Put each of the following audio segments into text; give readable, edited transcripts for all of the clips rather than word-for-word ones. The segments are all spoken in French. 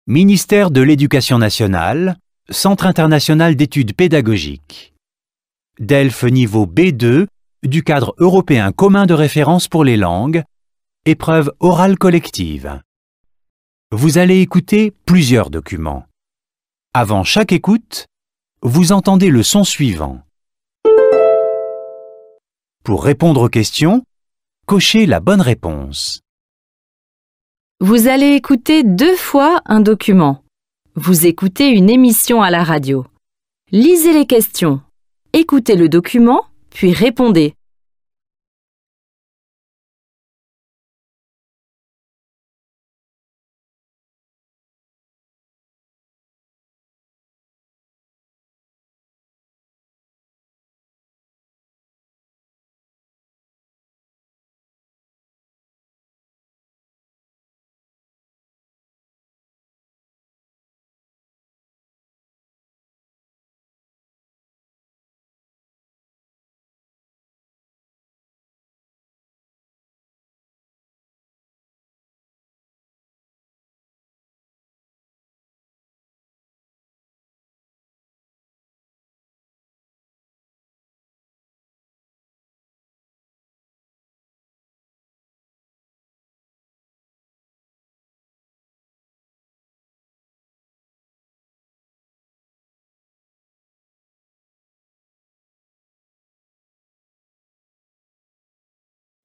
Ministère de l'Éducation nationale, Centre international d'études pédagogiques. DELF niveau B2 du cadre européen commun de référence pour les langues, épreuve orale collective. Vous allez écouter plusieurs documents. Avant chaque écoute, vous entendez le son suivant. Pour répondre aux questions, cochez la bonne réponse. Vous allez écouter 2 fois un document. Vous écoutez une émission à la radio. Lisez les questions. Écoutez le document, puis répondez.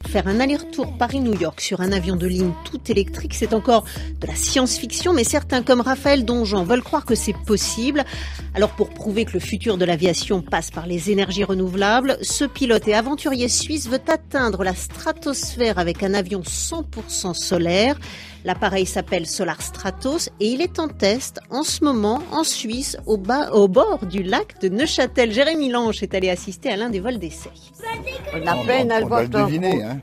Faire un aller-retour Paris-New York sur un avion de ligne tout électrique, c'est encore de la science-fiction, mais certains comme Raphaël Donjean veulent croire que c'est possible. Alors pour prouver que le futur de l'aviation passe par les énergies renouvelables, ce pilote et aventurier suisse veut atteindre la stratosphère avec un avion 100% solaire. L'appareil s'appelle Solar Stratos et il est en test en ce moment en Suisse, au bord du lac de Neuchâtel. Jérémy Lange est allé assister à l'un des vols d'essai. On a peine à le voir. Deviner, hein.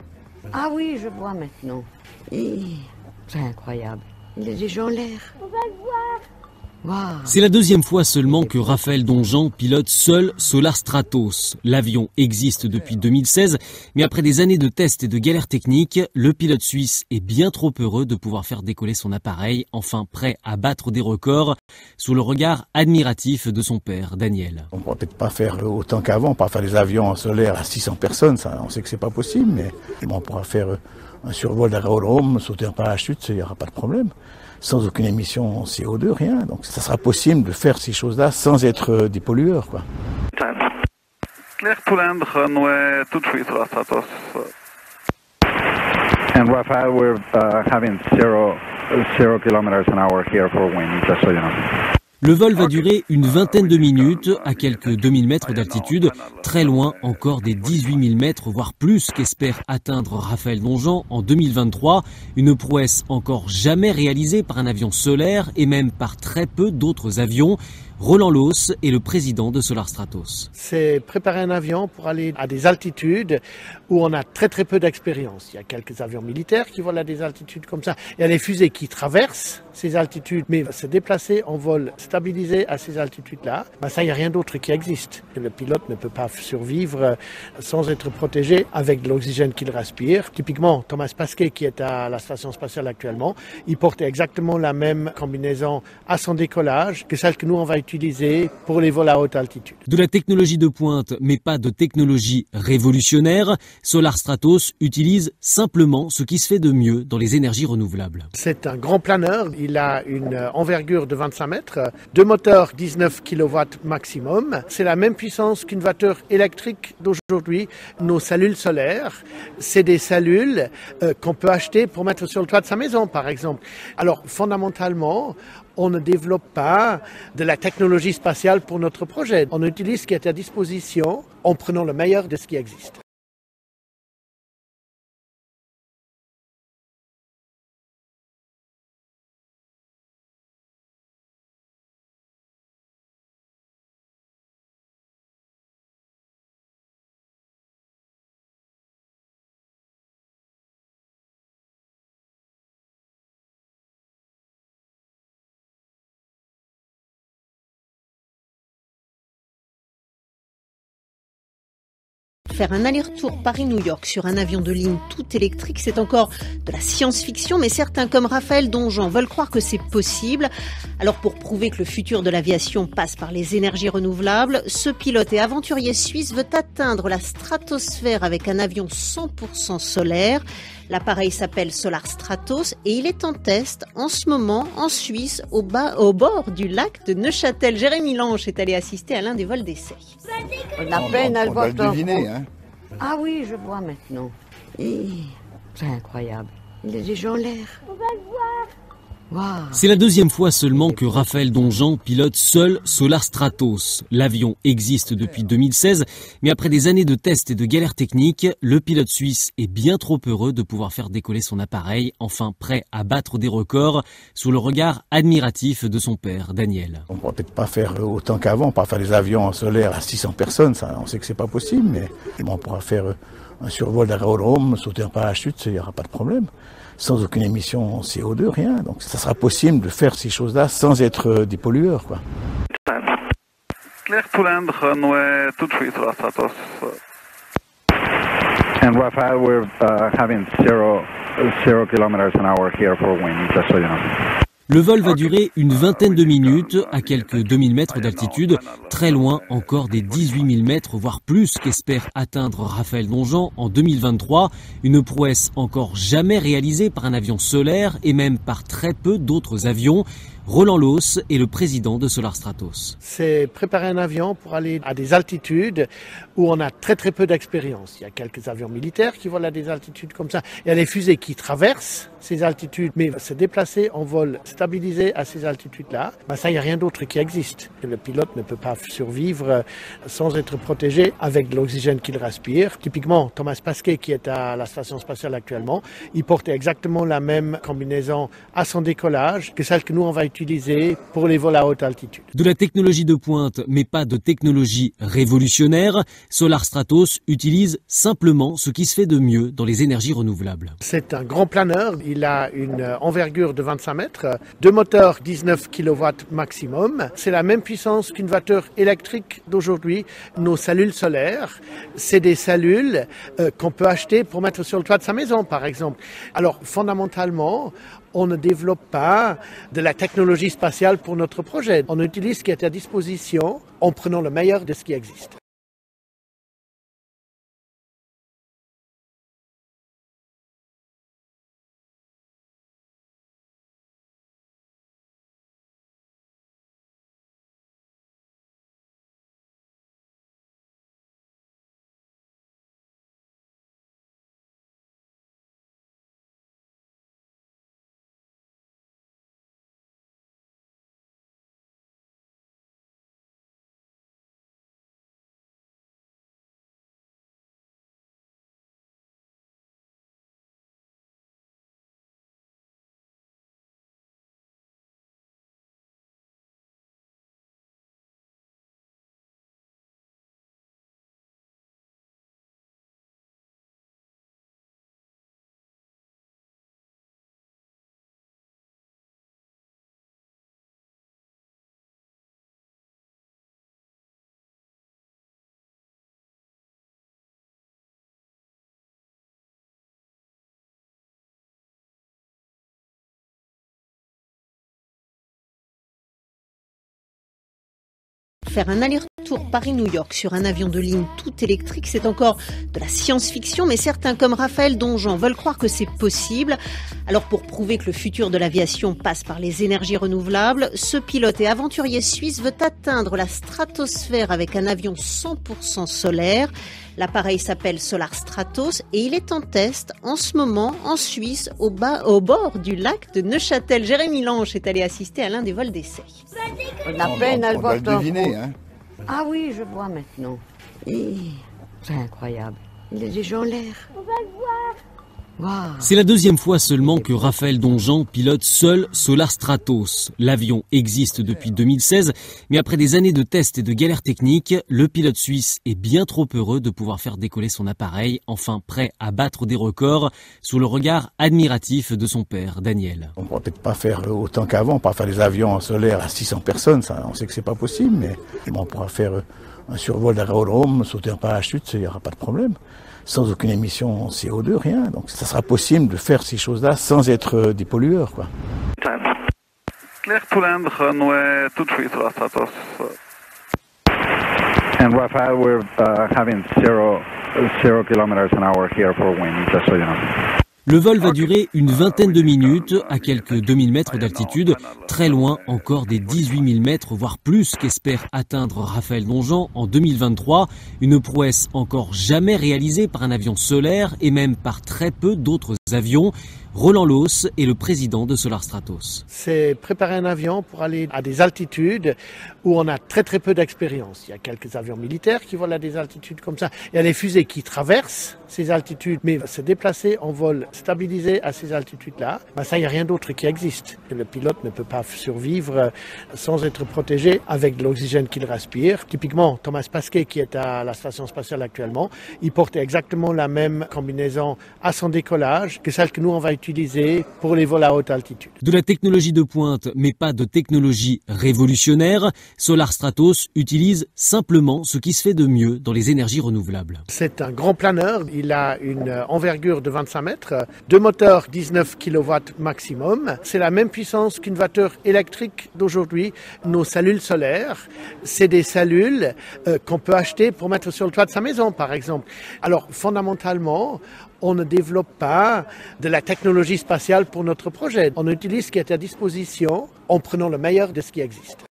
Ah oui, je vois maintenant. C'est incroyable. Il est déjà en l'air. On va le voir. Wow. C'est la 2e fois seulement que Raphaël Donjean pilote seul Solar Stratos. L'avion existe depuis 2016, mais après des années de tests et de galères techniques, le pilote suisse est bien trop heureux de pouvoir faire décoller son appareil, enfin prêt à battre des records, sous le regard admiratif de son père, Daniel. On ne pourra peut-être pas faire autant qu'avant, pas faire des avions en solaire à 600 personnes, ça, on sait que c'est pas possible, mais on pourra faire un survol d'aérodrome, sauter en parachute, il n'y aura pas de problème. Sans aucune émission CO2, rien. Donc ça sera possible de faire ces choses-là sans être des pollueurs, quoi. And Rafael, we're having 0 kilometers an hour here for wind, just so you know. Le vol va durer une vingtaine de minutes, à quelques 2000 mètres d'altitude, très loin encore des 18 000 mètres, voire plus, qu'espère atteindre Raphaël Donjean en 2023. Une prouesse encore jamais réalisée par un avion solaire et même par très peu d'autres avions. Roland Loos est le président de Solar Stratos. C'est préparer un avion pour aller à des altitudes où on a très peu d'expérience. Il y a quelques avions militaires qui volent à des altitudes comme ça. Il y a des fusées qui traversent ces altitudes, mais se déplacer en vol stabilisé à ces altitudes-là, ça, il n'y a rien d'autre qui existe. Le pilote ne peut pas survivre sans être protégé avec de l'oxygène qu'il respire. Typiquement, Thomas Pasquet, qui est à la station spatiale actuellement, il porte exactement la même combinaison à son décollage que celle que nous, on va utiliser pour les vols à haute altitude. De la technologie de pointe, mais pas de technologie révolutionnaire, Solar Stratos utilise simplement ce qui se fait de mieux dans les énergies renouvelables. C'est un grand planeur. Il a une envergure de 25 mètres, 2 moteurs 19 kW maximum. C'est la même puissance qu'une voiture électrique d'aujourd'hui. Nos cellules solaires, c'est des cellules qu'on peut acheter pour mettre sur le toit de sa maison, par exemple. Alors, fondamentalement, on ne développe pas de la technologie spatiale pour notre projet. On utilise ce qui est à disposition en prenant le meilleur de ce qui existe. Faire un aller-retour Paris-New York sur un avion de ligne tout électrique, c'est encore de la science-fiction, mais certains comme Raphaël Donjean veulent croire que c'est possible. Alors pour prouver que le futur de l'aviation passe par les énergies renouvelables, ce pilote et aventurier suisse veut atteindre la stratosphère avec un avion 100% solaire. L'appareil s'appelle Solar Stratos et il est en test en ce moment en Suisse, au bord du lac de Neuchâtel. Jérémy Lange est allé assister à l'un des vols d'essai. On a peine à le voir. Hein. Ah oui, je vois maintenant. C'est incroyable. Il est déjà en l'air. On va le voir. Wow. C'est la deuxième fois seulement que Raphaël Donjean pilote seul Solar Stratos. L'avion existe depuis 2016, mais après des années de tests et de galères techniques, le pilote suisse est bien trop heureux de pouvoir faire décoller son appareil, enfin prêt à battre des records, sous le regard admiratif de son père, Daniel. On ne pourra peut-être pas faire autant qu'avant, pas faire des avions solaires à 600 personnes, ça, on sait que c'est pas possible, mais on pourra faire un survol d'aérodrome, sauter en parachute, il n'y aura pas de problème. Sans aucune émission CO2, rien. Donc ça sera possible de faire ces choses-là sans être des pollueurs, quoi. Clear to land, runway 23 Solar Stratos. And Rafael, we're having 0 kilometers an hour here for wind, just so you know. Le vol va durer une vingtaine de minutes, à quelques 2000 mètres d'altitude, très loin encore des 18 000 mètres, voire plus, qu'espère atteindre Raphaël Donjean en 2023. Une prouesse encore jamais réalisée par un avion solaire et même par très peu d'autres avions. Roland Loos est le président de Solar Stratos. C'est préparer un avion pour aller à des altitudes où on a très peu d'expérience. Il y a quelques avions militaires qui volent à des altitudes comme ça. Il y a les fusées qui traversent ces altitudes, mais se déplacer en vol stabilisé à ces altitudes-là, ça, il n'y a rien d'autre qui existe. Le pilote ne peut pas survivre sans être protégé avec de l'oxygène qu'il respire. Typiquement, Thomas Pesquet, qui est à la station spatiale actuellement, il porte exactement la même combinaison à son décollage que celle que nous, on va utiliser pour les vols à haute altitude. De la technologie de pointe, mais pas de technologie révolutionnaire, Solar Stratos utilise simplement ce qui se fait de mieux dans les énergies renouvelables. C'est un grand planeur, il a une envergure de 25 mètres, deux moteurs 19 kW maximum. C'est la même puissance qu'une voiture électrique d'aujourd'hui. Nos cellules solaires, c'est des cellules qu'on peut acheter pour mettre sur le toit de sa maison, par exemple. Alors, fondamentalement, on ne développe pas de la technologie spatiale pour notre projet. On utilise ce qui est à disposition en prenant le meilleur de ce qui existe. Faire un aller-retour Paris-New York sur un avion de ligne tout électrique, c'est encore de la science-fiction, mais certains comme Raphaël Donjean veulent croire que c'est possible. Alors pour prouver que le futur de l'aviation passe par les énergies renouvelables, ce pilote et aventurier suisse veut atteindre la stratosphère avec un avion 100% solaire. L'appareil s'appelle Solar Stratos et il est en test en ce moment en Suisse, au bord du lac de Neuchâtel. Jérémy Lange est allé assister à l'un des vols d'essai. On a peine à le voir. Hein. Ah oui, je vois maintenant. C'est incroyable. Il est déjà en l'air. On va le voir. Wow. C'est la deuxième fois seulement que Raphaël Donjean pilote seul Solar Stratos. L'avion existe depuis 2016, mais après des années de tests et de galères techniques, le pilote suisse est bien trop heureux de pouvoir faire décoller son appareil, enfin prêt à battre des records, sous le regard admiratif de son père, Daniel. On ne pourra peut-être pas faire autant qu'avant, pas faire des avions solaires à 600 personnes, ça, on sait que c'est pas possible, mais on pourra faire un survol d'aérodrome, sauter en parachute, il n'y aura pas de problème. Sans aucune émission CO2, rien. Donc ça sera possible de faire ces choses-là sans être des pollueurs, quoi. Clear to land, runway 23 Solar Stratos. And Rafael, we're having 0 kilometers an hour here for wind, just so you know. Le vol va durer une vingtaine de minutes à quelques 2000 mètres d'altitude, très loin encore des 18 000 mètres, voire plus qu'espère atteindre Raphaël Donjean en 2023. Une prouesse encore jamais réalisée par un avion solaire et même par très peu d'autres avions. Roland Loos est le président de Solar Stratos. C'est préparer un avion pour aller à des altitudes où on a très peu d'expérience. Il y a quelques avions militaires qui volent à des altitudes comme ça. Il y a des fusées qui traversent ces altitudes, mais se déplacer en vol stabilisé à ces altitudes-là, ça, il n'y a rien d'autre qui existe. Le pilote ne peut pas survivre sans être protégé avec de l'oxygène qu'il respire. Typiquement, Thomas Pesquet, qui est à la station spatiale actuellement, il porte exactement la même combinaison à son décollage que celle que nous, on va utiliser pour les vols à haute altitude. De la technologie de pointe, mais pas de technologie révolutionnaire, Solar Stratos utilise simplement ce qui se fait de mieux dans les énergies renouvelables. C'est un grand planeur, il a une envergure de 25 mètres, deux moteurs 19 kW maximum. C'est la même puissance qu'une voiture électrique d'aujourd'hui. Nos cellules solaires, c'est des cellules qu'on peut acheter pour mettre sur le toit de sa maison, par exemple. Alors, fondamentalement, on ne développe pas de la technologie spatiale pour notre projet. On utilise ce qui est à disposition en prenant le meilleur de ce qui existe.